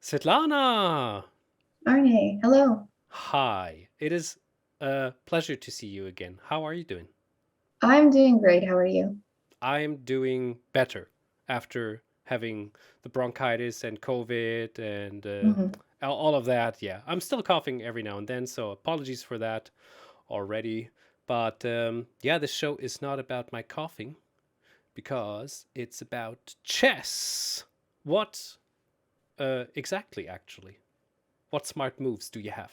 Svitlana! Arne, hello. Hi. It is a pleasure to see you again. How are you doing? I'm doing great. How are you? I'm doing better after having the bronchitis and COVID and Hmm. all of that. Yeah, I'm still coughing every now and then, so apologies for that already. But yeah, this show is not about my coughing because it's about chess. What exactly, actually? What smart moves do you have?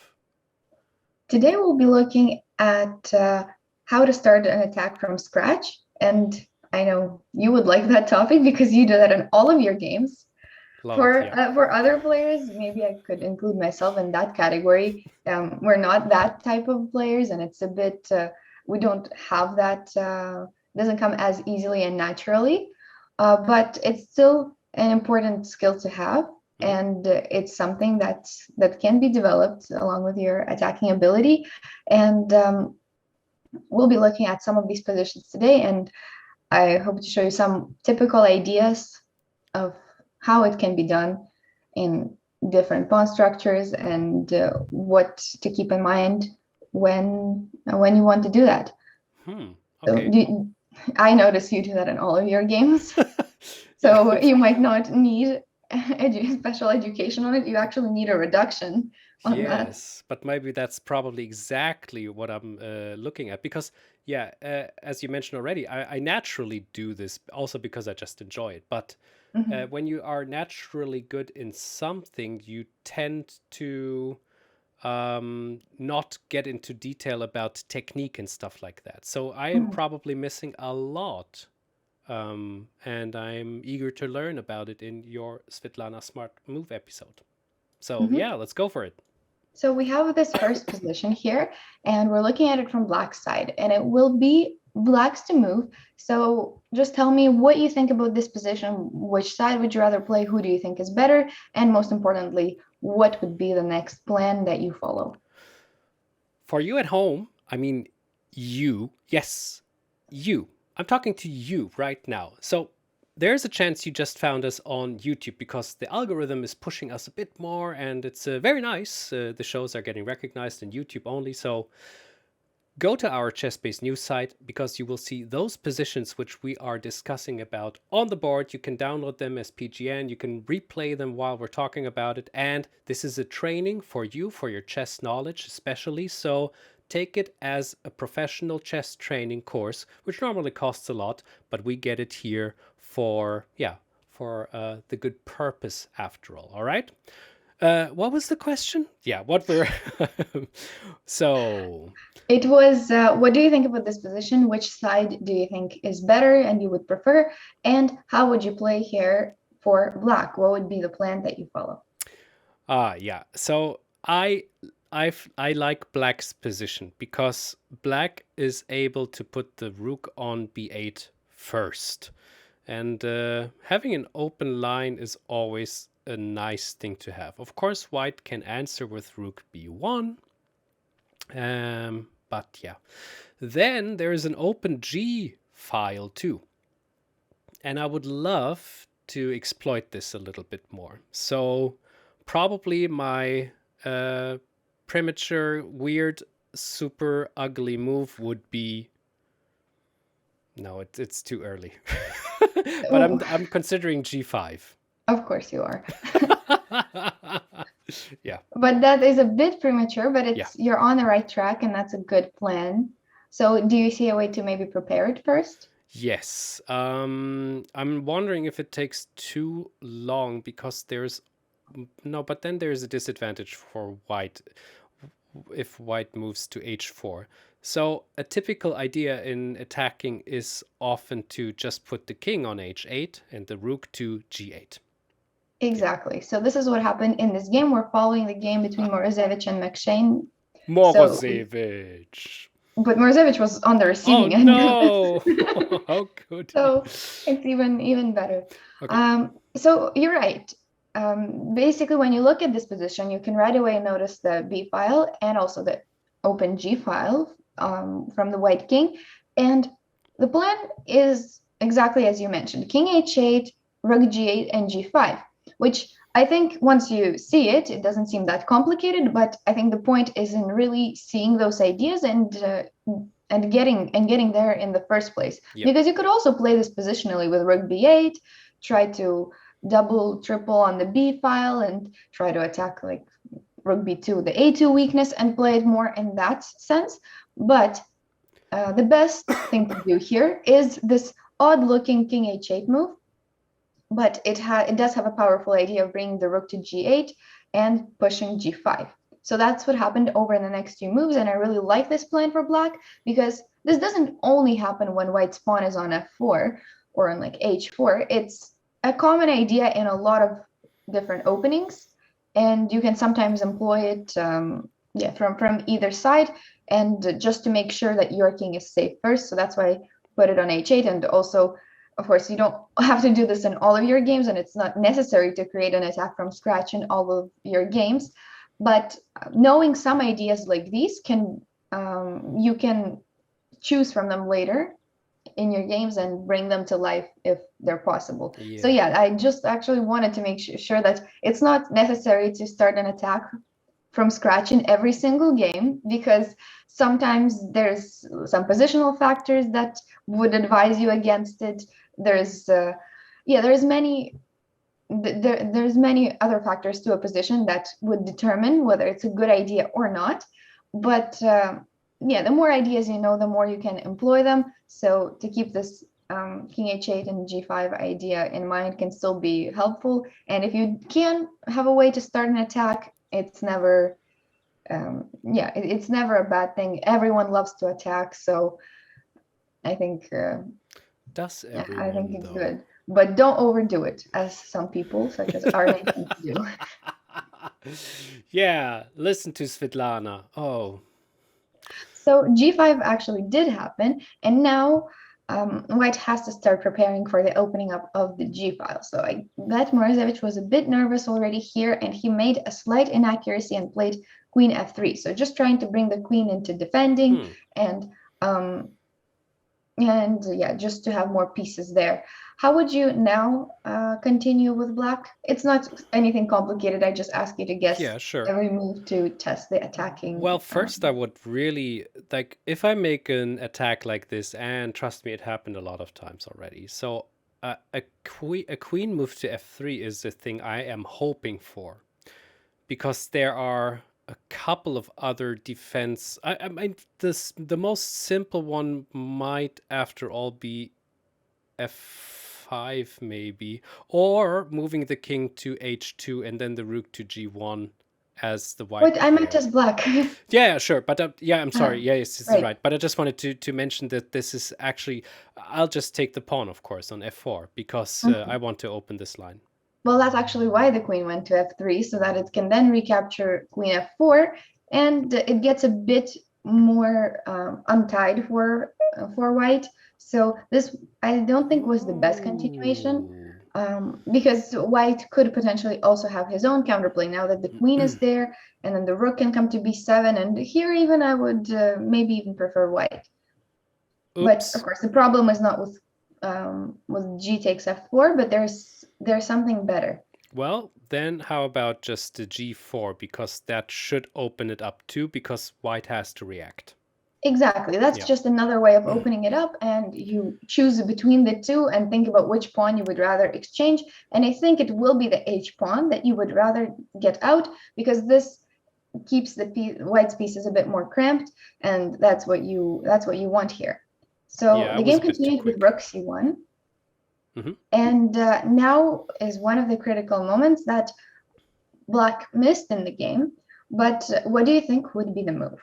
Today we'll be looking at how to start an attack from scratch. And I know you would like that topic because you do that in all of your games. Love it, For yeah. uh, for other players, maybe I could include myself in that category. We're not that type of players, and it's a bit we don't have that doesn't come as easily and naturally, but it's still an important skill to have, Hmm. and it's something that can be developed along with your attacking ability. And we'll be looking at some of these positions today, and I hope to show you some typical ideas of how it can be done in different pawn structures and what to keep in mind when you want to do that. Hmm. So Okay. I notice you do that in all of your games. Yeah. So you might not need special education on it. You actually need a reduction on that. Yes, but maybe that's probably exactly what I'm looking at because, yeah, as you mentioned already, I naturally do this also because I just enjoy it. But Mhm. when you are naturally good in something, you tend to not get into detail about technique and stuff like that. So I am Mhm. probably missing a lot, and I'm eager to learn about it in your Svitlana Smart Move episode. So Mhm. yeah, let's go for it. So we have this first position here, and we're looking at it from Black's side, and it will be Black's to move. So just tell me what you think about this position. Which side would you rather play? Who do you think is better? And most importantly, what would be the next plan that you follow? For you at home, I mean, yes, you. I'm talking to you right now. So there's a chance you just found us on YouTube because the algorithm is pushing us a bit more and it's very nice. The shows are getting recognized in YouTube only. So go to our ChessBase news site because you will see those positions which we are discussing about on the board. You can download them as PGN, you can replay them while we're talking about it. And this is a training for you, for your chess knowledge, especially. So take it as a professional chess training course, which normally costs a lot, but we get it here for, yeah, for the good purpose after all. All right. What was the question? Yeah, what we're so It was what do you think about this position? Which side do you think is better and you would prefer? And how would you play here for Black? What would be the plan that you follow? Yeah. So I like black's position because black is able to put the rook on b8 first. And having an open line is always a nice thing to have. Of course, white can answer with rook b1. But yeah. Then there is an open g file too. And I would love to exploit this a little bit more. So probably my uh, premature, weird, super ugly move would be no, it's too early. But Oh, I'm considering g5. of course you are. Yeah, But that is a bit premature, but yeah. it's you're on the right track and that's a good plan. So do you see a way to maybe prepare it first? Yes. I'm wondering if it takes too long because there's no, but then there's a disadvantage for white if white moves to h4. So a typical idea in attacking is often to just put the king on h8 and the rook to g8. Yeah. Exactly. So this is what happened in this game. We're following the game between Morozevich and McShane. So, Morozevich. but Morozevich was on the Oh receiving end of no! this. How could he? So it's even better. Okay. So you're right. Basically, when you look at this position, you can right away notice the B file and also the open G file from the white king. And the plan is exactly as you mentioned: King H8, Rook G8, and G5, which I think once you see it, it doesn't seem that complicated, but I think the point is in really seeing those ideas and getting there in the first place. Yep. Because you could also play this positionally with rook b8, try to double, triple on the b file, and try to attack like rook b2, the a2 weakness, and play it more in that sense. But the best thing to do here is this odd-looking king h8 move, but it does have a powerful idea of bringing the rook to g8 and pushing g5. So that's what happened over the next few moves, and I really like this plan for black because this doesn't only happen when white's pawn is on f4 or on like h4. It's a common idea in a lot of different openings, and you can sometimes employ it from either side, and just to make sure that your king is safe first. So that's why I put it on h8, and also of course, you don't have to do this in all of your games, and it's not necessary to create an attack from scratch in all of your games. But knowing some ideas like these you can choose from them later in your games and bring them to life if they're possible. So yeah, I just actually wanted to make sure that it's not necessary to start an attack from scratch in every single game, because sometimes there's some positional factors that would advise you against it. There's many other factors to a position that would determine whether it's a good idea or not. But the more ideas you know, the more you can employ them. So to keep this king h8 and g5 idea in mind can still be helpful. And if you can have a way to start an attack, it's never it's never a bad thing. Everyone loves to attack, so I think Does everyone, I think it's though? good, but don't overdo it, as some people such as Arne do. Yeah, listen to Svitlana. Oh. So g5 actually did happen, and now white has to start preparing for the opening up of the g file. So I bet Morozevich was a bit nervous already here, and he made a slight inaccuracy and played queen f3. So just trying to bring the queen into defending and just to have more pieces there. How would you now continue with black? It's not anything complicated. I just ask you to guess every move to test the attacking. Well, first I would really, like, if I make an attack like this, and trust me, it happened a lot of times already. So a queen move to f3 is the thing I am hoping for, because there are a couple of other defense. I mean, the most simple one might, after all, be f5 maybe, or moving the king to h2 and then the rook to g1 as the white. Wait, I meant as black. Yeah, sure, but I'm sorry. Yes, this is right. right. But I just wanted to mention that this is actually, I'll just take the pawn, of course, on f4 because I want to open this line. Well, that's actually why the queen went to f3, so that it can then recapture queen f4, and it gets a bit more untied for white. So this, I don't think, was the best continuation, because white could potentially also have his own counterplay now that the queen is there, and then the rook can come to b7, and here even I would maybe even prefer white. Oops. But of course, the problem is not with g takes f4, but there's something better. Well, then how about just the g4, because that should open it up too, because white has to react. Exactly. That's just another way of opening it up, and you choose between the two and think about which pawn you would rather exchange. And I think it will be the h pawn that you would rather get out, because this keeps the white's pieces a bit more cramped, and that's what you want here. So the game continued with rook c1. And now is one of the critical moments that black missed in the game. But what do you think would be the move?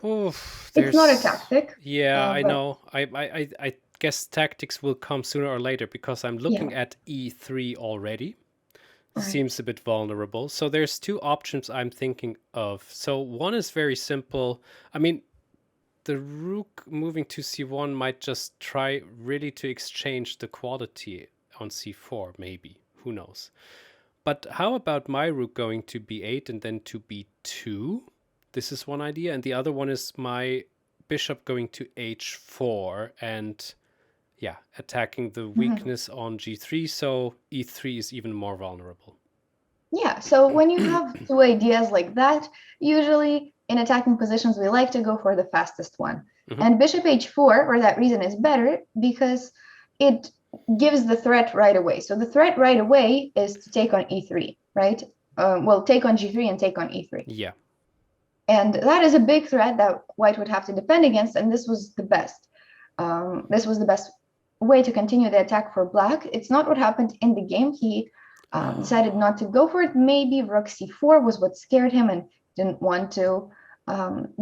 It's not a tactic. Yeah, I know. I guess tactics will come sooner or later, because I'm looking at e3 already. Seems a bit vulnerable. So there's two options I'm thinking of. So one is very simple. I mean, the rook moving to c1 might just try really to exchange the quality on c4, maybe. Who knows? But how about my rook going to b8 and then to b2? This is one idea. And the other one is my bishop going to h4 and yeah, attacking the Mhm. weakness on g3, so e3 is even more vulnerable. Yeah, so when you have two ideas like that, usually in attacking positions, we like to go for the fastest one. Mhm. And bishop h4, for that reason, is better because it gives the threat right away. So the threat right away is to take on e3, right? Well, take on g3 and take on e3. Yeah. And that is a big threat that white would have to defend against, and this was the best. This was the best way to continue the attack for black. It's not what happened in the game. He decided not to go for it. Maybe rook c4 was what scared him and didn't want to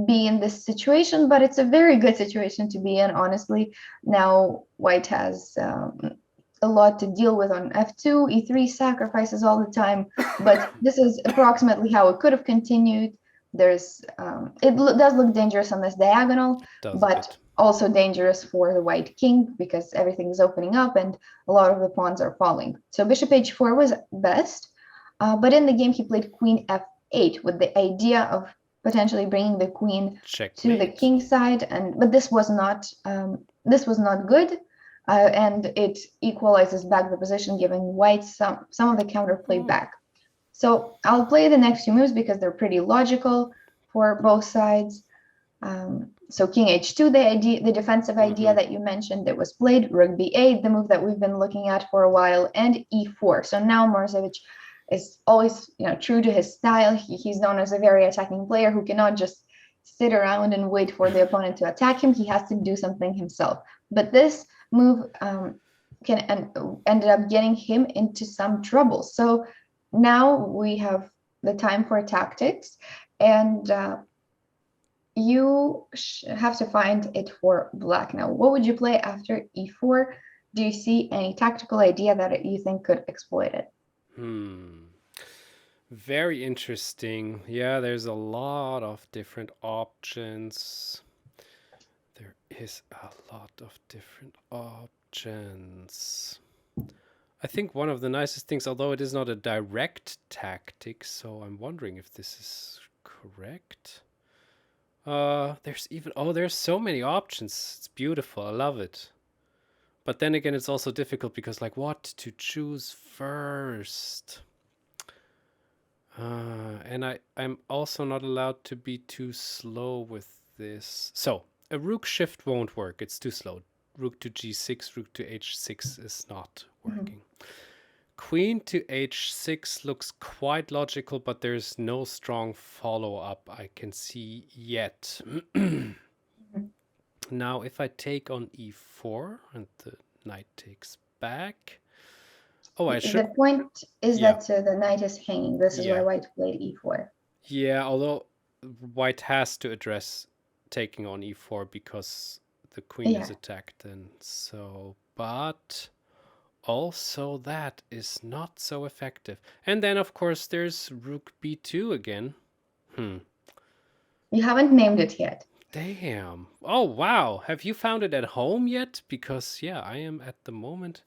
be in this situation, but it's a very good situation to be in, honestly. Now white has a lot to deal with on f2, e3 sacrifices all the time, but this is approximately how it could have continued. There's does look dangerous on this diagonal, Does a but bit. also dangerous for the white king because everything is opening up and a lot of the pawns are falling. So bishop h4 was best, but in the game he played queen f8 with the idea of potentially bringing the queen to the Checkmate. king side, and but this was not good, and it equalizes back the position, giving white some of the counterplay Oh. back. So I'll play the next few moves because they're pretty logical for both sides. So king h2, the defensive idea that you mentioned that was played, rook b8, the move that we've been looking at for a while, and e4. So now Marozevich is always, true to his style. He's known as a very attacking player who cannot just sit around and wait for the opponent to attack him. He has to do something himself. But this move ended up getting him into some trouble. So now we have the time for tactics, and you have to find it for black. Now, what would you play after e4? Do you see any tactical idea that you think could exploit it? Very interesting. Yeah, there's a lot of different options. There is a lot of different options. I think one of the nicest things, although it is not a direct tactic, so I'm wondering if this is correct. There's so many options. It's beautiful. I love it. But then again, it's also difficult because, like, what to choose first? And I'm also not allowed to be too slow with this. So, a rook shift won't work. It's too slow. Rook to g6, rook to h6 is not working. Queen to h6 looks quite logical, but there's no strong follow-up I can see yet. Now, if I take on e4 and the knight takes back... Oh, I should... The point is Yeah. that the knight is hanging. This is why Yeah. white played e4. Yeah, although white has to address taking on e4 because the queen is Yeah. attacked then. So, but also that is not so effective. And then, of course, there's rook b2 again. You haven't named it yet. Damn. Oh, wow. Have you found it at home yet? Because, yeah, I am at the moment.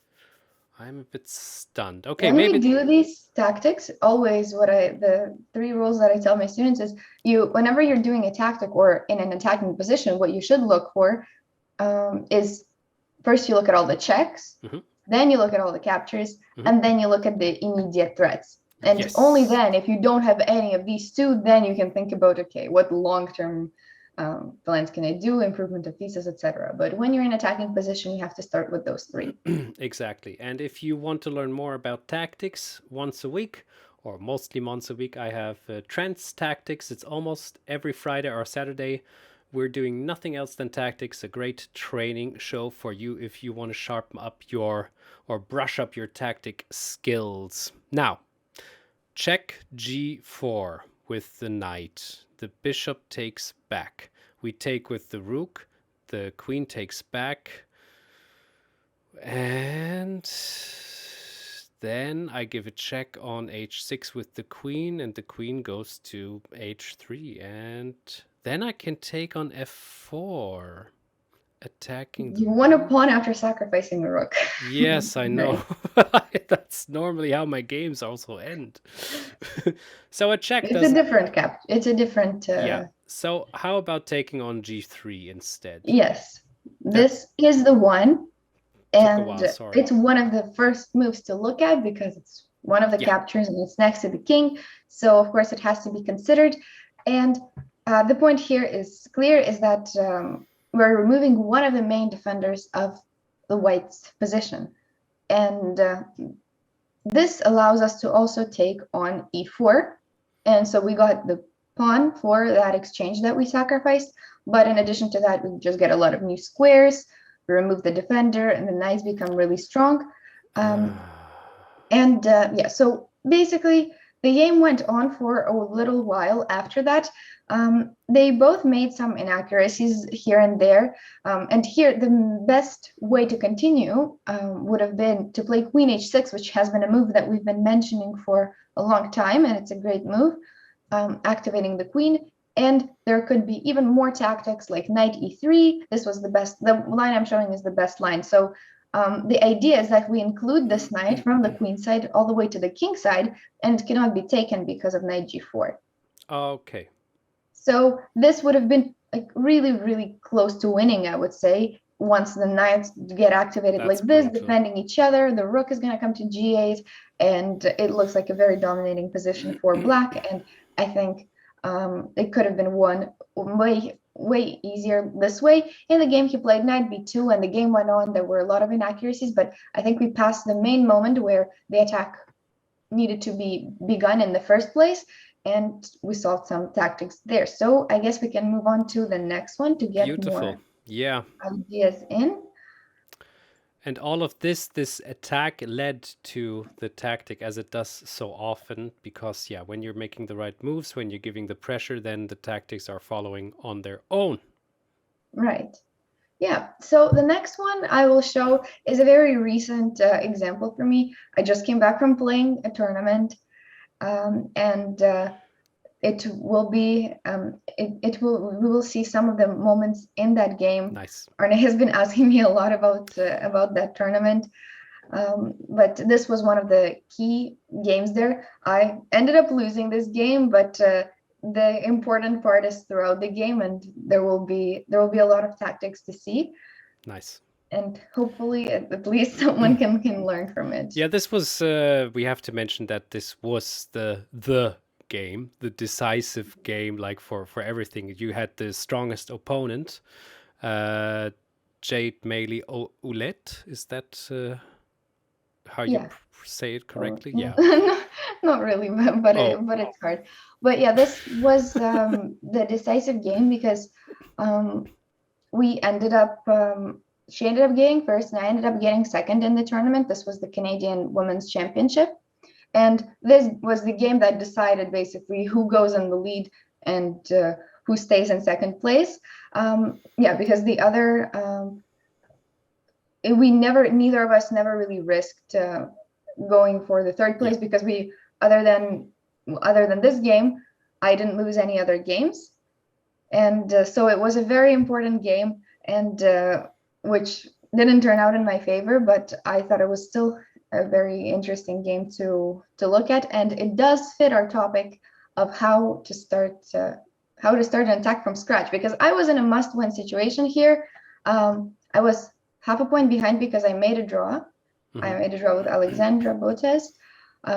I'm a bit stunned. Okay, When maybe... we do these tactics, always the three rules that I tell my students is whenever you're doing a tactic or in an attacking position, what you should look for is first you look at all the checks, then you look at all the captures, and then you look at the immediate threats. And Yes. only then, if you don't have any of these two, then you can think about, okay, what long-term plans can I do, improvement of pieces, etc. But when you're in attacking position, you have to start with those three. Exactly. And if you want to learn more about tactics once a week, or mostly once a week, I have Trends Tactics. It's almost every Friday or Saturday. We're doing nothing else than tactics, a great training show for you if you want to sharpen up or brush up your tactic skills. Now, check g4 with the knight. The bishop takes back. We take with the rook. The queen takes back. And then I give a check on h6 with the queen, and the queen goes to h3. And then I can take on f4, attacking the You want a rook. pawn after sacrificing a rook. Yes, I know. That's normally how my games also end. So a check It's a different cap. It's a different. Yeah. So how about taking on g3 instead? Yes, this is the one. Took a And while, sorry. it's one of the first moves to look at because it's one of the Yeah. captures and it's next to the king. So of course it has to be considered. And the point here is clear, is that we're removing one of the main defenders of the white's position. And this allows us to also take on e4. And so we got the pawn for that exchange that we sacrificed. But in addition to that, we just get a lot of new squares. We remove the defender and the knights become really strong. Yeah, so basically the game went on for a little while after that. They both made some inaccuracies here and there. And here, the best way to continue would have been to play Queen h6, which has been a move that we've been mentioning for a long time, and it's a great move, activating the queen. And there could be even more tactics like knight e3. This was the best. The line I'm showing is the best line. So the idea is that we include this knight from the queen side all the way to the king side, and it cannot be taken because of knight g4. Okay. So this would have been like really, really close to winning, I would say. Once the knights get activated like this, defending each other, the rook is going to come to g8, and it looks like a very dominating position for black. And I think it could have been won way easier this way. In the game, he played knight b2, and the game went on. There were a lot of inaccuracies, but I think we passed the main moment where the attack needed to be begun in the first place, and we solved some tactics there. So I guess we can move on to the next one to get more ideas in. And all of this attack led to the tactic, as it does so often, because yeah, when you're making the right moves, when you're giving the pressure, then the tactics are following on their own. Right. Yeah, so the next one I will show is a very recent example for me. I just came back from playing a tournament, and it will be we will see some of the moments in that game. Nice. Arne has been asking me a lot about that tournament, but this was one of the key games there. I ended up losing this game, but the important part is throughout the game, and there will be a lot of tactics to see. Nice. And hopefully at least someone can learn from it. Yeah, this was we have to mention that this was the game, the decisive game, like for everything. You had the strongest opponent, Jade Meili Oulet. Is that how you say it correctly? Yeah. Not really, but it's hard. But yeah, this was the decisive game because we ended up she ended up getting first and I ended up getting second in the tournament. This was the Canadian Women's Championship. And this was the game that decided basically who goes in the lead and who stays in second place. Because the other, neither of us never really risked going for the third place because we, other than this game, I didn't lose any other games. And so it was a very important game, and which didn't turn out in my favor, but I thought it was still a very interesting game to look at, and it does fit our topic of how to start an attack from scratch, because I was in a must-win situation here. I was half a point behind because I made a draw. I made a draw with Alexandra Botes,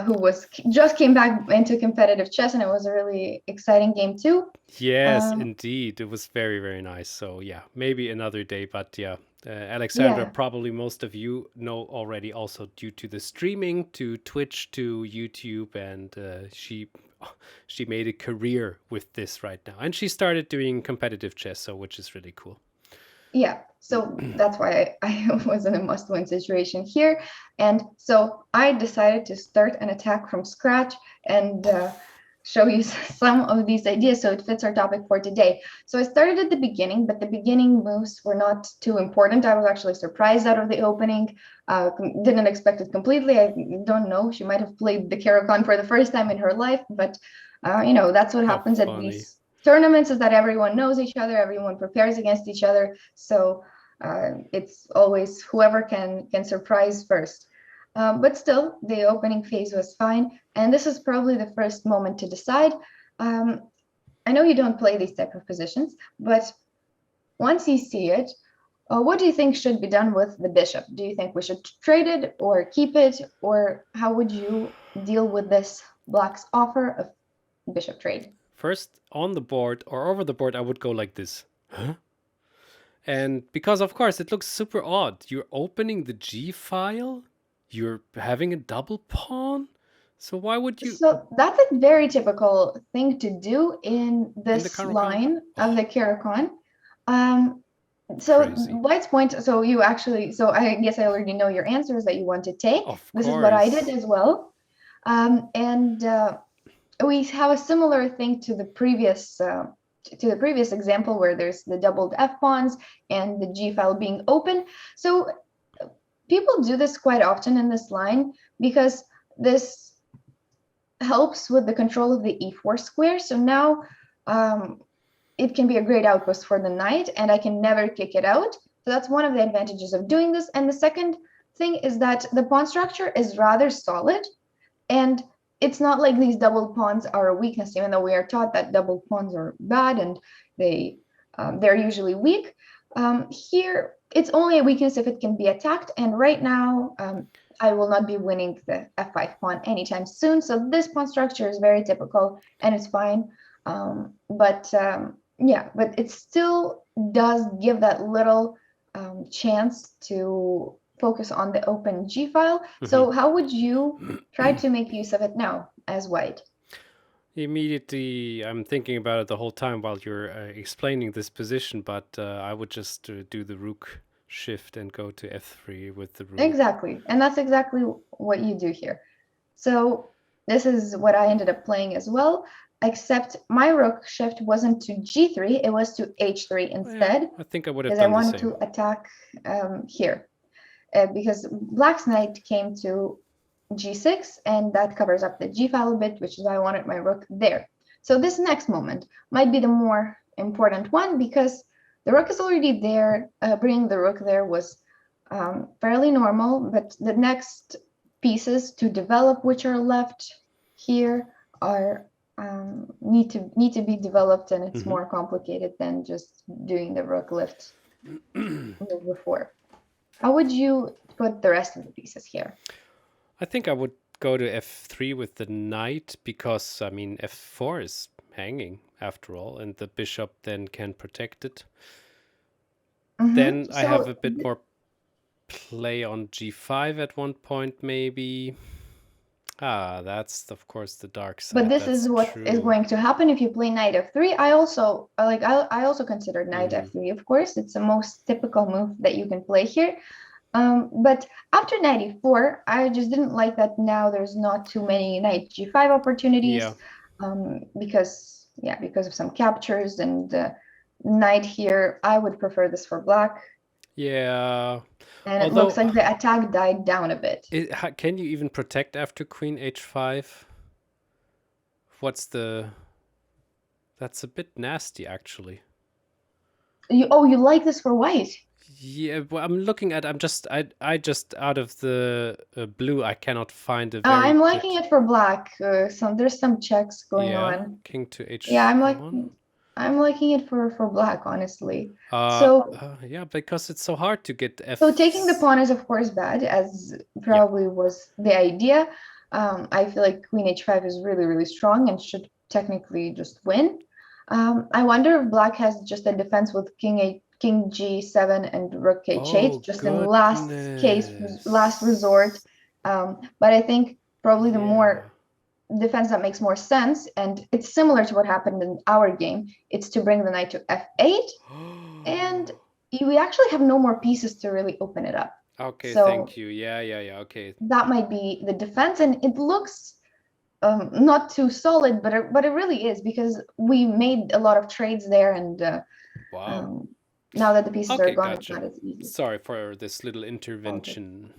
who just came back into competitive chess, and it was a really exciting game too. Yes, indeed, it was very, very nice. So yeah, maybe another day, but yeah. Alexandra, probably most of you know already, also due to the streaming, to Twitch, to YouTube, and she made a career with this right now, and she started doing competitive chess, so which is really cool. Yeah, so that's why I was in a must-win situation here, and so I decided to start an attack from scratch and show you some of these ideas so it fits our topic for today. So I started at the beginning, but the beginning moves were not too important. I was actually surprised out of the opening. Didn't expect it completely. I don't know. She might have played the Caro-Kann for the first time in her life, but that's what happens at these tournaments, is that everyone knows each other, everyone prepares against each other. So it's always whoever can surprise first. But still, the opening phase was fine. And this is probably the first moment to decide. I know you don't play these type of positions, but once you see it, What do you think should be done with the bishop? Do you think we should trade it or keep it? Or how would you deal with this black's offer of bishop trade? First, on the board or over the board, I would go like this. Huh? And because, of course, it looks super odd. You're opening the G file, you're having a double pawn. So why would you So that's a very typical thing to do in in the this Caracal? line of Oh, the Caracal. Um, so crazy. White's point, so you actually, so I guess I already know your answers that you want to take. Of This is what I did course. as well. And we have a similar thing to the previous example where there's the doubled F pawns and the G file being open. So people do this quite often in this line because this helps with the control of the e4 square. So now it can be a great outpost for the knight and I can never kick it out. So that's one of the advantages of doing this. And the second thing is that the pawn structure is rather solid, and it's not like these double pawns are a weakness, even though we are taught that double pawns are bad and they're usually weak. Here, it's only a weakness if it can be attacked. And right now, I will not be winning the f5 pawn anytime soon. So this pawn structure is very typical and it's fine. Yeah, but it still does give that little chance to focus on the open G file. So how would you try to make use of it now as white? Immediately, I'm thinking about it the whole time while you're explaining this position, but I would just do the rook shift and go to f3 with the rook. Exactly. And that's exactly what you do here. So this is what I ended up playing as well, except my rook shift wasn't to g3, it was to h3 Oh, yeah, instead, I think I would have because I done the wanted same. to attack here. Because black's knight came to g6, and that covers up the g file a bit, which is why I wanted my rook there. So this next moment might be the more important one, because the rook is already there. Bringing the rook there was fairly normal, but the next pieces to develop which are left here are need to be developed, and it's more complicated than just doing the rook lift move before. How would you put the rest of the pieces here? I think I would go to f3 with the knight because, I mean, f4 is hanging after all, and the bishop then can protect it. Then I have a bit more play on g5 at one point, maybe. Ah, that's of course the dark side. But this That's is what is true. going to happen if you play knight f3. I also considered knight f3, of course. It's the most typical move that you can play here. But after knight e4, I just didn't like that now there's not too many knight g5 opportunities. Yeah. Because of some captures and knight here. I would prefer this for black. Yeah. And it Although, looks like the attack died down a bit. Can you even protect after queen h5? What's the... That's a bit nasty, actually. You like this for white? Yeah, well, I just out of the blue, I cannot find a very I'm good... liking it for black. There's some checks going Yeah, on. king to h1. Yeah, I'm liking it for black, honestly. So Yeah, because it's so hard to get f. so taking the pawn is of course bad, as Yeah. probably was the idea. I feel like queen h5 is really, really strong and should technically just win. I wonder if black has just a defense with king g7 and rook h8, Oh, just in last case, last goodness. resort. But I think probably the Yeah. more defense that makes more sense, and it's similar to what happened in our game, it's to bring the knight to f8, and we actually have no more pieces to really open it up. Okay, So thank you. Yeah, okay. that might be the defense, and it looks not too solid, but it really is, because we made a lot of trades there, and Wow. now that the pieces are Okay, gone, it's gotcha. not as easy. Sorry for this little Okay. intervention.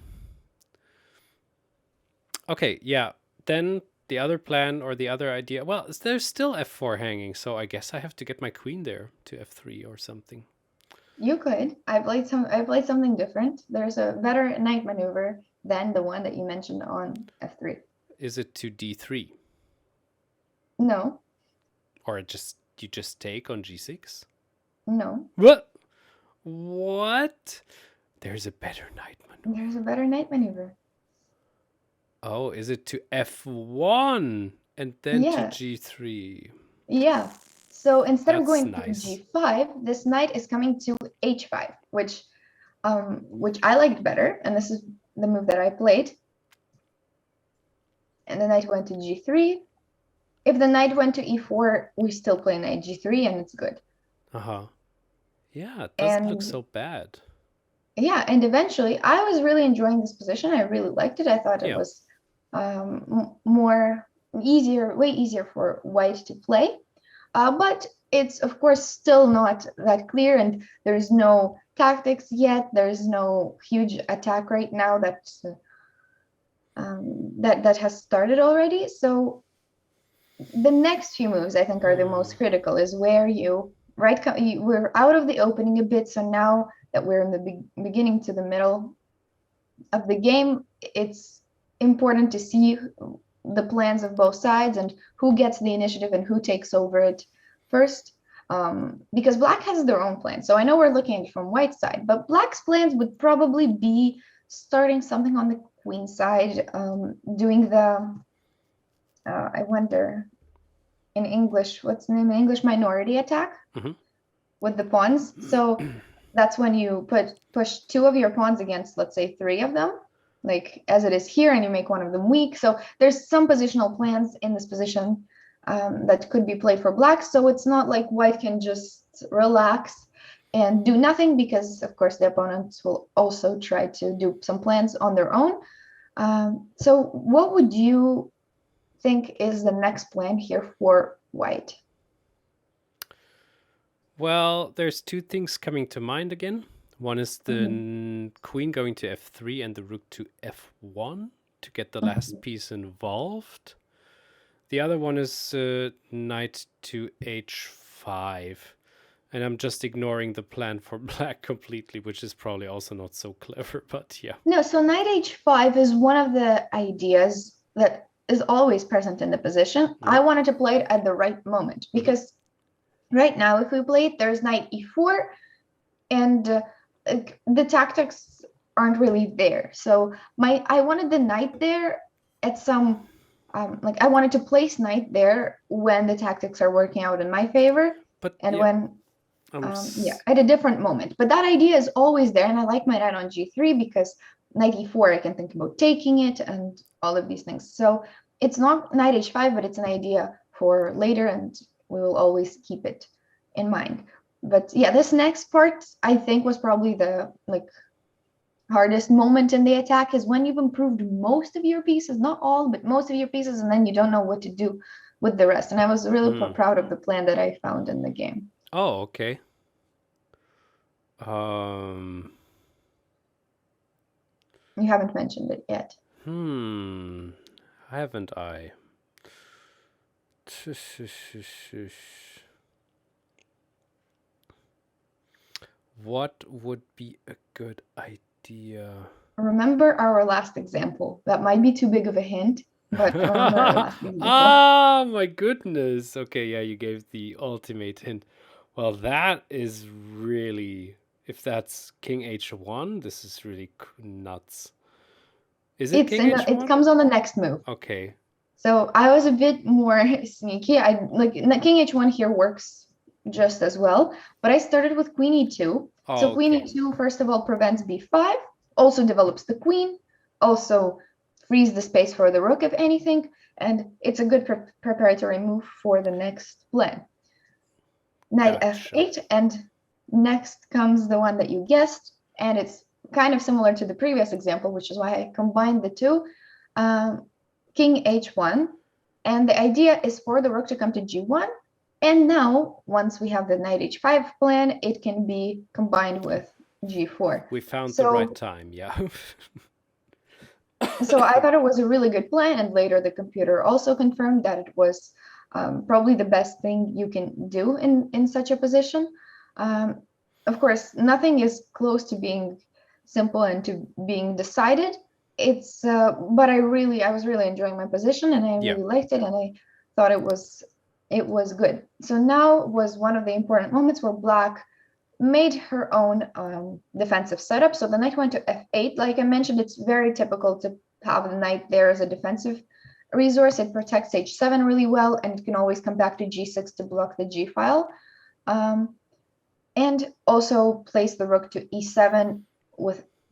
Okay, yeah. Then the other plan or the other idea, well, there's still f4 hanging, so I guess I have to get my queen there to f3 or something. You could. I played something different. There's a better knight maneuver than the one that you mentioned on f3. Is it to d3? No. Or you just take on g6? No. What? What? There's a better knight maneuver. There's a better knight maneuver. Oh, is it to f1 and then to Yeah, g3? yeah. So instead of That's going to nice. g5, this knight is coming to h5, which I liked better, and this is the move that I played. And the knight went to g3. If the knight went to e4, we still play knight g3, and it's good. Uh-huh. Yeah, it doesn't look And so bad. yeah, and eventually, I was really enjoying this position. I really liked it. I thought it Yeah. was more easier, way easier for white to play. But it's of course still not that clear, and there's no tactics yet. There's no huge attack right now that has started already. So the next few moves I think are the most critical. Is where we're out of the opening a bit. So now that we're in the beginning to the middle of the game, it's important to see the plans of both sides and who gets the initiative and who takes over it first. Because black has their own plan. So I know we're looking at it from white side, but black's plans would probably be starting something on the queen side, doing the, I wonder in English, what's the name in English? Minority attack with the pawns. So that's when you push two of your pawns against, let's say, three of them, like as it is here, and you make one of them weak. So there's some positional plans in this position that could be played for black. So it's not like white can just relax and do nothing, because of course the opponents will also try to do some plans on their own. So what would you think is the next plan here for white? Well, there's two things coming to mind again. One is the queen going to f3 and the rook to f1 to get the last piece involved. The other one is knight to h5. And I'm just ignoring the plan for black completely, which is probably also not so clever, but yeah. No, so knight h5 is one of the ideas that is always present in the position. I wanted to play it at the right moment, because right now, if we play it, there's knight e4, and the tactics aren't really there. So I wanted the knight there at some, I wanted to place knight there when the tactics are working out in my favor, But and yeah, when at a different moment. But that idea is always there, and I like my knight on g3 because knight e4, I can think about taking it and all of these things. So it's not knight h5, but it's an idea for later, and we will always keep it in mind. But yeah, this next part I think was probably the hardest moment in the attack, is when you've improved most of your pieces, not all, but most of your pieces, and then you don't know what to do with the rest. And I was really proud of the plan that I found in the game. Oh, okay. You haven't mentioned it yet. Haven't I? What would be a good idea? Remember our last example. That might be too big of a hint, but remember our last example. Ah, my goodness. Okay, yeah, you gave the ultimate hint. Well, that is really, if that's king h1, this is really nuts. Is it king h1? It comes on the next move. Okay. So I was a bit more sneaky. I like king h1 here works just as well, but I started with queen e2. So queen e2, first of all, prevents b5, also develops the queen, also frees the space for the rook if anything, and it's a good preparatory move for the next plan. Knight f8, and next comes the one that you guessed, and it's kind of similar to the previous example, which is why I combined the two. King h1, and the idea is for the rook to come to g1, and now once we have the knight h5 plan, it can be combined with g4. We found the right time, yeah. So I thought it was a really good plan, and later the computer also confirmed that it was probably the best thing you can do in such a position. Of course, nothing is close to being simple and to being decided. It's but I was really enjoying my position, and I really liked it, and I thought it was good. So now was one of the important moments where black made her own defensive setup. So the knight went to f8. Like I mentioned, it's very typical to have the knight there as a defensive resource. It protects h7 really well, and it can always come back to g6 to block the g file. And also place the rook to e7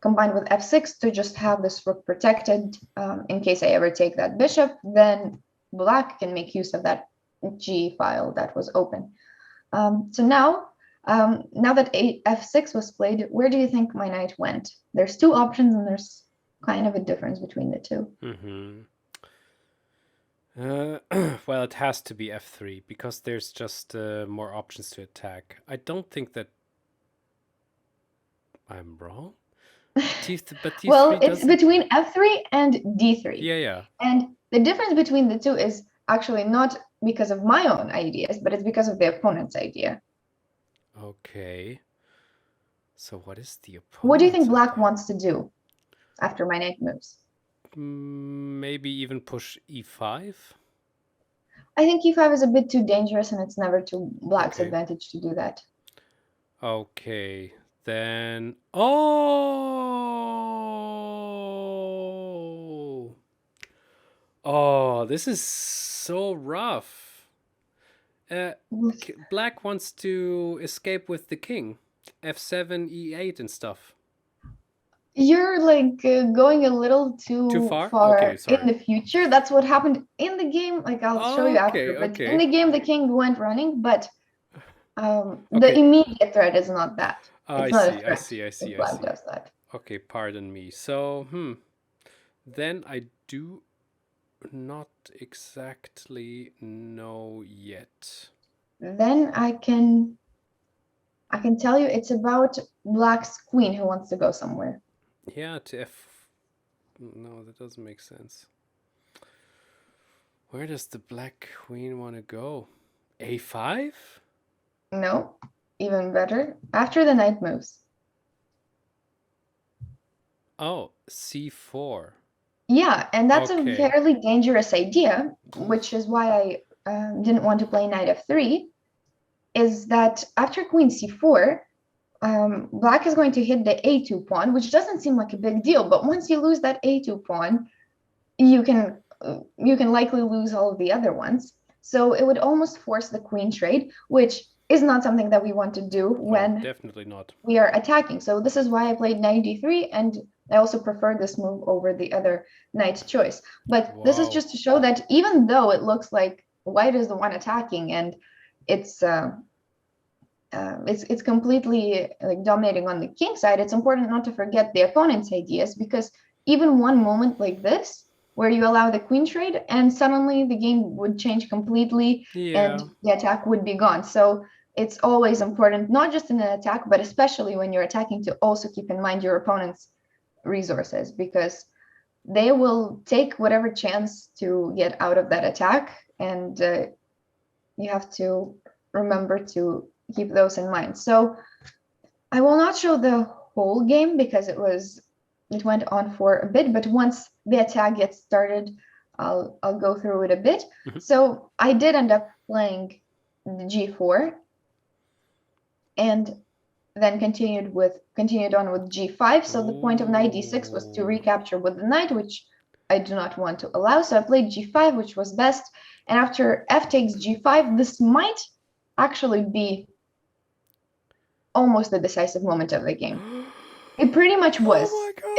combined with f6 to just have this rook protected in case I ever take that bishop. Then black can make use of that g file that was open. So now that f6 was played, where do you think my knight went? There's two options, and there's kind of a difference between the two. Well, it has to be f3 because there's just more options to attack. I don't think that I'm wrong. But d3 well, it's between f3 and d3. Yeah. And the difference between the two is actually not because of my own ideas, but it's because of the opponent's idea. Okay. So what is the opponent? What do you think black wants to do after my knight moves? Maybe even push e5? I think e5 is a bit too dangerous, and it's never to black's advantage to do that. Okay. Then... Oh, this is so rough. Black wants to escape with the king. f7, e8 and stuff. You're like going a little too far in the future. That's what happened in the game. Like I'll show you after. But in the game, the king went running, but the immediate threat is not that. I see. Black does that. Okay, pardon me. So, then I do not exactly know yet. Then I can tell you it's about black's queen who wants to go somewhere. Yeah, to no, that doesn't make sense. Where does the black queen want to go? a5? No, even better. After the knight moves. Oh, c4. Yeah, and that's a fairly dangerous idea, which is why I didn't want to play knight f3, is that after queen c4, black is going to hit the a2 pawn, which doesn't seem like a big deal, but once you lose that a2 pawn, you can likely lose all of the other ones. So it would almost force the queen trade, which is not something that we want to do when definitely not. We are attacking. So this is why I played knight d3, and I also prefer this move over the other knight choice. But this is just to show that even though it looks like white is the one attacking, and it's completely like dominating on the king side, it's important not to forget the opponent's ideas, because even one moment like this where you allow the queen trade and suddenly the game would change completely and the attack would be gone. So it's always important, not just in an attack, but especially when you're attacking, to also keep in mind your opponent's resources, because they will take whatever chance to get out of that attack, and you have to remember to keep those in mind. So I will not show the whole game because it went on for a bit, but once the attack gets started, I'll go through it a bit. So I did end up playing the g4, and then continued on with g5. So the point of knight d6 was to recapture with the knight, which I do not want to allow. So I played g5, which was best. And after f takes g5, this might actually be almost the decisive moment of the game. It pretty much was.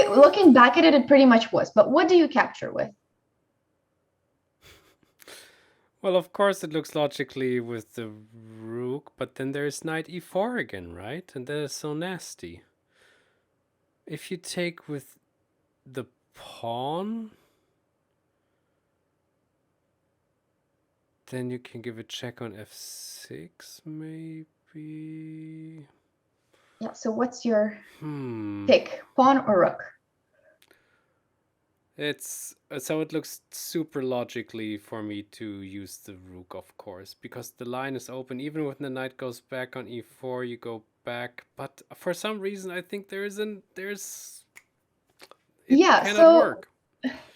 Looking back at it, it pretty much was. But what do you capture with? Well, of course, it looks logically with the rook, but then there's knight e4 again, right? And that is so nasty. If you take with the pawn, then you can give a check on f6, maybe. Yeah, so what's your pick, pawn or rook? So it looks super logically for me to use the rook, of course, because the line is open. Even when the knight goes back on e4, you go back. But for some reason, I think it cannot work.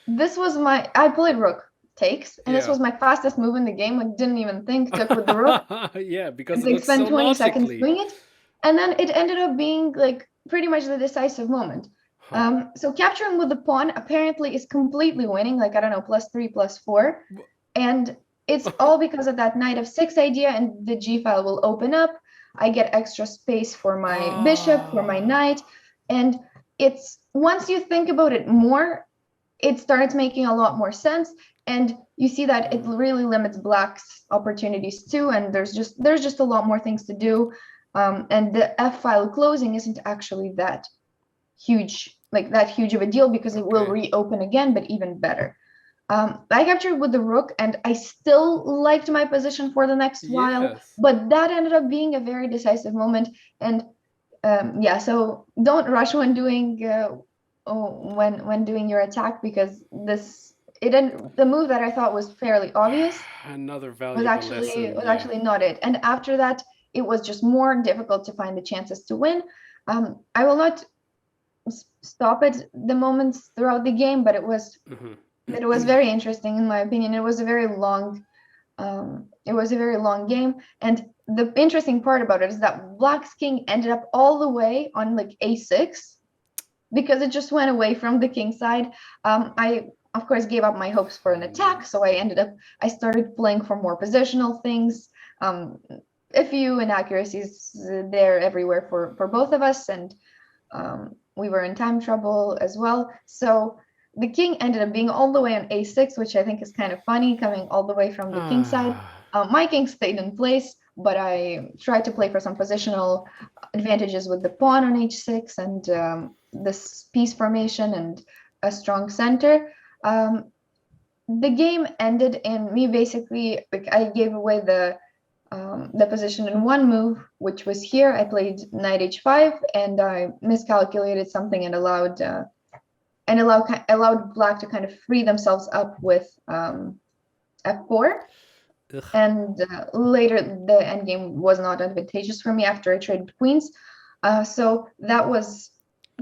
This was I played rook takes, and this was my fastest move in the game. I didn't even think, took with the rook. Yeah, because it spent 20 seconds doing it. And then it ended up being like pretty much the decisive moment. Huh. So capturing with the pawn apparently is completely winning, like I don't know, +3, +4. And it's all because of that knight f6 idea, and the g file will open up. I get extra space for my bishop, for my knight. And it's once you think about it more, it starts making a lot more sense. And you see that it really limits black's opportunities too. And there's just a lot more things to do. And the f file closing isn't actually that huge, like that huge of a deal, because it will reopen again, but even better. I captured with the rook, and I still liked my position for the next while, but that ended up being a very decisive moment. And yeah, so don't rush when doing when doing your attack, because the move that I thought was fairly obvious Another was valuable actually lesson. was actually not it. And after that, it was just more difficult to find the chances to win. I will not stop at the moments throughout the game, but it was very interesting in my opinion. It was a very long game, and the interesting part about it is that black's king ended up all the way on like a6 because it just went away from the king side. I of course gave up my hopes for an attack, so I started playing for more positional things. A few inaccuracies there everywhere for both of us, and we were in time trouble as well. So the king ended up being all the way on a6, which I think is kind of funny, coming all the way from the king side. My king stayed in place, but I tried to play for some positional advantages with the pawn on h6 and this piece formation and a strong center. The game ended in me basically, like, I gave away the position in one move, which was here. I played knight h5, and I miscalculated something and allowed black to kind of free themselves up with f4. And later the endgame was not advantageous for me after I traded queens. So that was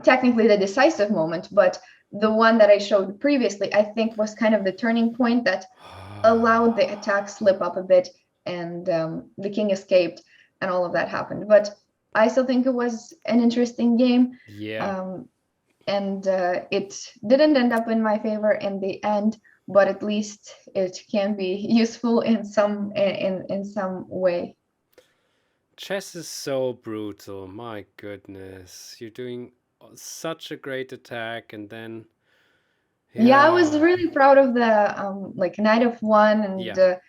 technically the decisive moment, but the one that I showed previously, I think, was kind of the turning point that allowed the attack slip up a bit, and the king escaped, and all of that happened. But I still think it was an interesting game. And it didn't end up in my favor in the end, but at least it can be useful in some way. Chess is so brutal. My goodness, you're doing such a great attack, and then I was really proud of the like knight f1 and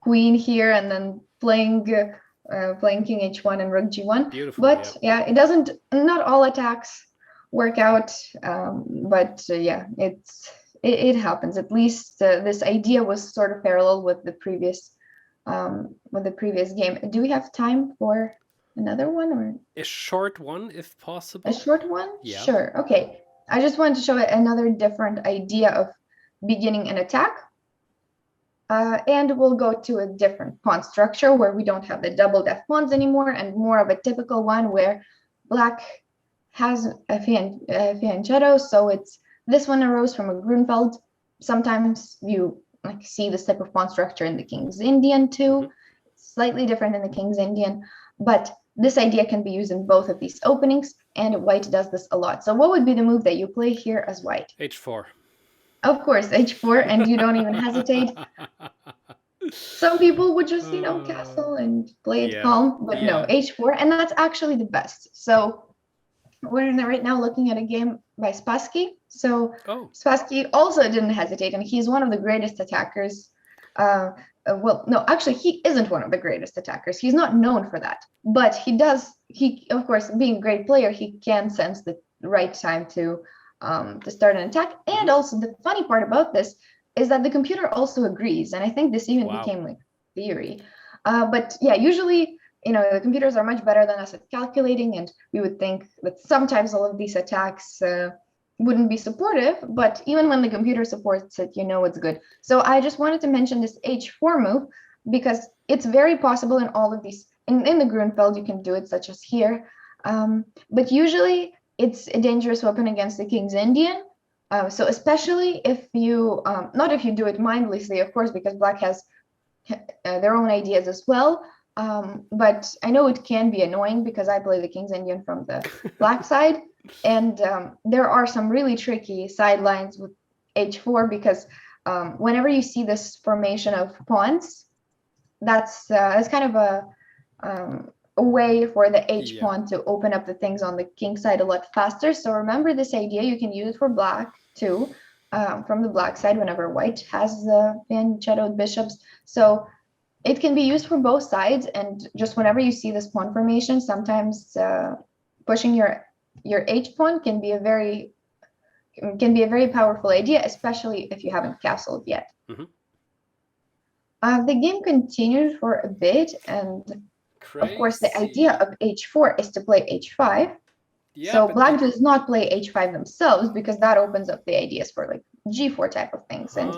queen here, and then playing king h1 and rook g1. Beautiful, but it doesn't. Not all attacks work out, but it happens. At least this idea was sort of parallel with the previous game. Do we have time for another one, or a short one if possible? a short one? Yeah. Sure. Okay. I just wanted to show another different idea of beginning an attack. And we'll go to a different pawn structure where we don't have the doubled f pawns anymore, and more of a typical one where black has a fianchetto. So this one arose from a Grunfeld. Sometimes you see this type of pawn structure in the King's Indian too. Slightly different in the King's Indian, but this idea can be used in both of these openings, and white does this a lot. So what would be the move that you play here as white? h4. Of course, h4, and you don't even hesitate. Some people would just, castle and play it calm, but no, h4, and that's actually the best. So we're right now looking at a game by Spassky. So Spassky also didn't hesitate, and he's one of the greatest attackers. Well, no, actually, he isn't one of the greatest attackers. He's not known for that, but he, of course, being a great player, he can sense the right time to start an attack. And also, the funny part about this is that the computer also agrees, and I think this even became like theory. But yeah, usually, the computers are much better than us at calculating, and we would think that sometimes all of these attacks wouldn't be supportive, but even when the computer supports it, it's good. So I just wanted to mention this h4 move because it's very possible in all of these. In the Grunfeld, you can do it, such as here. But usually, it's a dangerous weapon against the King's Indian. So especially if you, not if you do it mindlessly, of course, because black has their own ideas as well. But I know it can be annoying because I play the King's Indian from the black side, and there are some really tricky sidelines with h4 because whenever you see this formation of pawns, that's kind of a way for the h Yeah. pawn to open up the things on the king side a lot faster. So remember this idea. You can use it for black too, from the black side whenever white has the pan-shadowed bishops. So it can be used for both sides, and just whenever you see this pawn formation, sometimes pushing your h pawn can be a very powerful idea, especially if you haven't castled yet. Mm-hmm. The game continued for a bit, and of course, the idea of h4 is to play h5. Yeah, So but black does not play h5 themselves because that opens up the ideas for like g4 type of things and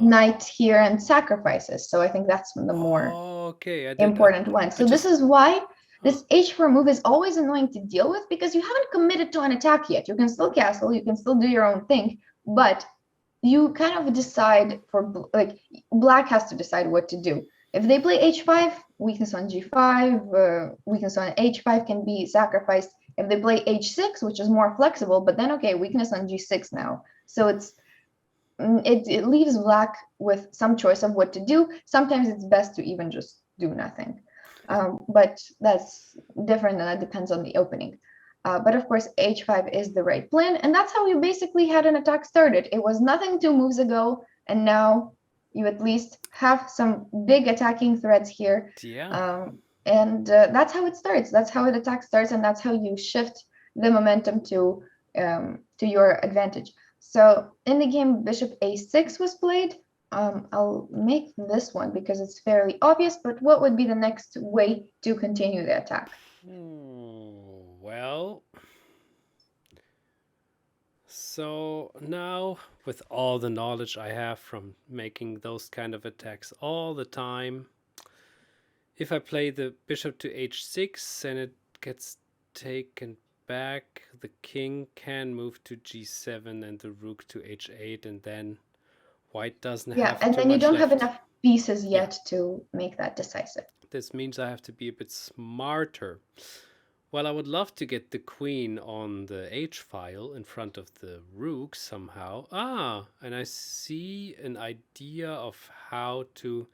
knight here and sacrifices. So I think that's the more okay. important one. So this is why this h4 move is always annoying to deal with because you haven't committed to an attack yet. You can still castle, you can still do your own thing, but you kind of decide for like black has to decide what to do. If they play h5, weakness on g5, weakness on h5 can be sacrificed. If they play h6, which is more flexible, but then okay, weakness on g6 now. So it leaves black with some choice of what to do. Sometimes it's best to even just do nothing. But that's different, and that depends on the opening. But of course, h5 is the right plan, and that's how you basically had an attack started. It was nothing 2 moves ago, and now you at least have some big attacking threads here. Yeah. And that's how it starts. That's how an attack starts, and that's how you shift the momentum to your advantage. So in the game, bishop a6 was played. I'll make this one because it's fairly obvious, but what would be the next way to continue the attack? Well, so now with all the knowledge I have from making those kind of attacks all the time, if I play the bishop to h6 and it gets taken back, the king can move to g7 and the rook to h8, and then white doesn't have and too then you much don't left. have enough pieces yet to make that decisive. This means I have to be a bit smarter. Well, I would love to get the queen on the h file in front of the rook somehow. And I see an idea of how to...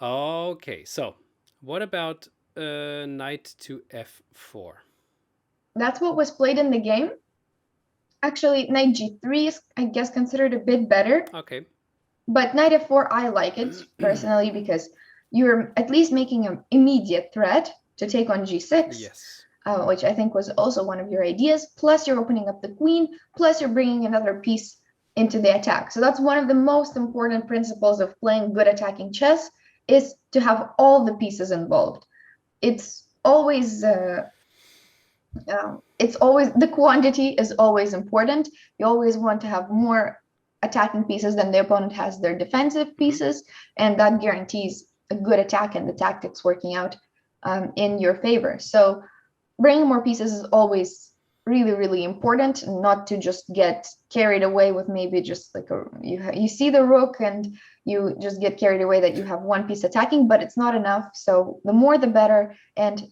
Okay, so what about knight to f4? That's what was played in the game. Actually, knight g3 is, I guess, considered a bit better. Okay. But knight f4, I like it personally because you're at least making an immediate threat to take on g6. Yes. Which I think was also one of your ideas. Plus, you're opening up the queen. Plus, you're bringing another piece into the attack. So that's one of the most important principles of playing good attacking chess, is to have all the pieces involved. It's always the quantity is always important. You always want to have more attacking pieces than the opponent has their defensive pieces, and that guarantees a good attack and the tactics working out in your favor. So bringing more pieces is always really, really important, not to just get carried away with maybe just like you see the rook and you just get carried away that you have one piece attacking, but it's not enough. So the more the better, and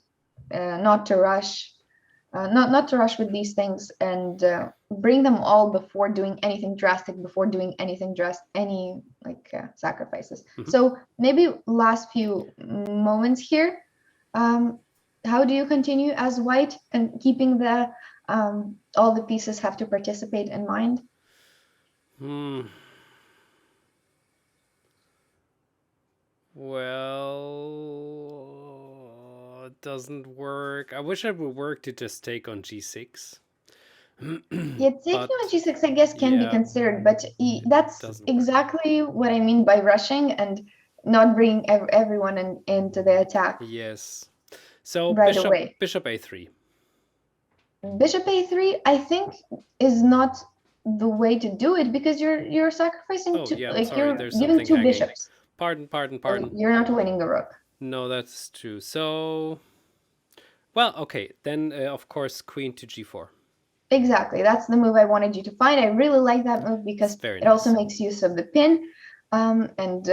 not to rush with these things, and bring them all before doing anything drastic, any sacrifices. So maybe last few moments here. How do you continue as white and keeping the all the pieces have to participate in mind? Well, it doesn't work. I wish it would work to just take on g6. Yeah, taking on g6, I guess, can be considered, but that's exactly what I mean by rushing and not bringing everyone into the attack. Yes. So right away. Bishop a3. Bishop a3, I think, is not the way to do it because you're sacrificing you're giving two bishops. Pardon. You're not winning the rook. No, that's true. So, well, okay, then of course queen to g4. Exactly, that's the move I wanted you to find. I really like that move because it also makes use of the pin, and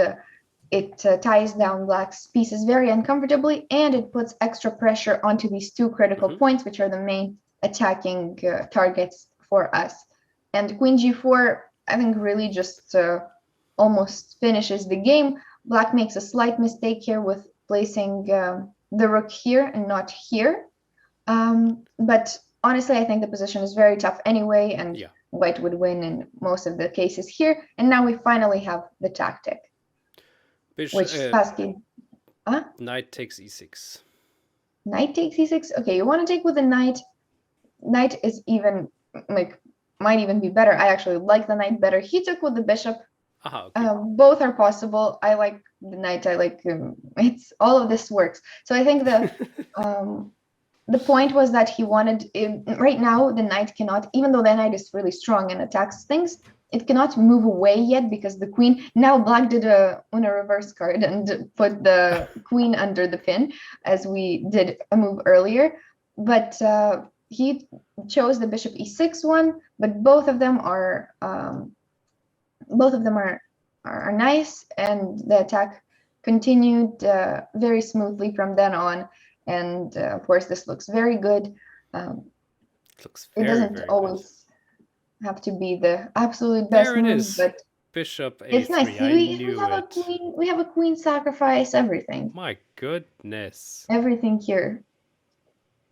it ties down black's pieces very uncomfortably, and it puts extra pressure onto these two critical points, which are the main attacking targets for us. And queen g4, I think, really just almost finishes the game. Black makes a slight mistake here with placing the rook here and not here. But honestly, I think the position is very tough anyway, and white would win in most of the cases here. And now we finally have the tactic. Which Spassky... Knight takes e6. Knight takes e6? Okay, you want to take with the knight. Knight is even, like, might even be better. I actually like the knight better. He took with the bishop. Okay. Both are possible. I like the knight. I like it's all of this works. So I think the point was that he wanted, right now the knight cannot, even though the knight is really strong and attacks things, it cannot move away yet because the queen, now black did a reverse card and put the queen under the pin, as we did a move earlier. But he chose the bishop e6 one, but both of them are nice, and the attack continued very smoothly from then on. And of course, this looks very good. Looks very, it doesn't always good. Have to be the absolute best there it move, is. But bishop a3. It's nice. We have a queen sacrifice, everything. My goodness. Everything here.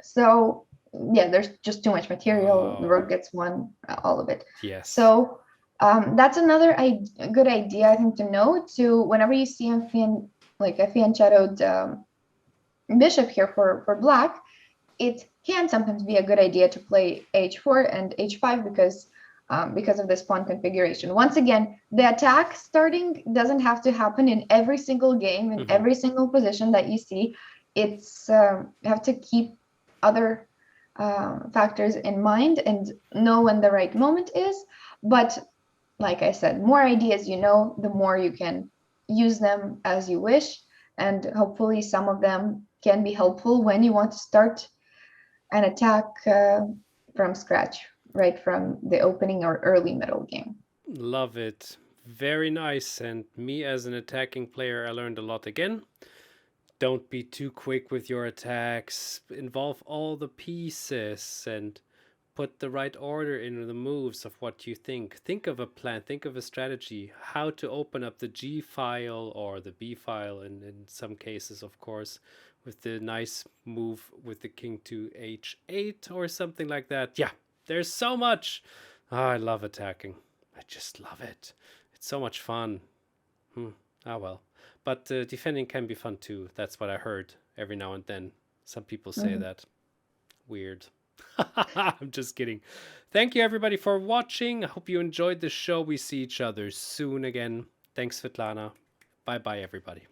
So yeah, there's just too much material. The rook gets one, all of it. Yes. So that's another good idea, I think, to know. To whenever you see a fianchettoed bishop here for black, it can sometimes be a good idea to play h4 and h5 because of this pawn configuration. Once again, the attack starting doesn't have to happen in every single game, in every single position that you see. It's you have to keep other factors in mind and know when the right moment is. But like I said, more ideas you know, the more you can use them as you wish, and hopefully some of them can be helpful when you want to start an attack from scratch, right from the opening or early middle game. Love it. Very nice. And me as an attacking player, I learned a lot again. Don't be too quick with your attacks. Involve all the pieces and put the right order in the moves of what you think. Think of a plan, think of a strategy, how to open up the G file or the B file, and in some cases, of course, with the nice move with the king to h8 or something like that. Yeah, there's so much. Oh, I love attacking. I just love it. It's so much fun. Well. But defending can be fun too. That's what I heard every now and then. Some people say that. Weird. I'm just kidding. Thank you everybody for watching. I hope you enjoyed the show. We see each other soon again. Thanks, Svitlana. Bye-bye, everybody.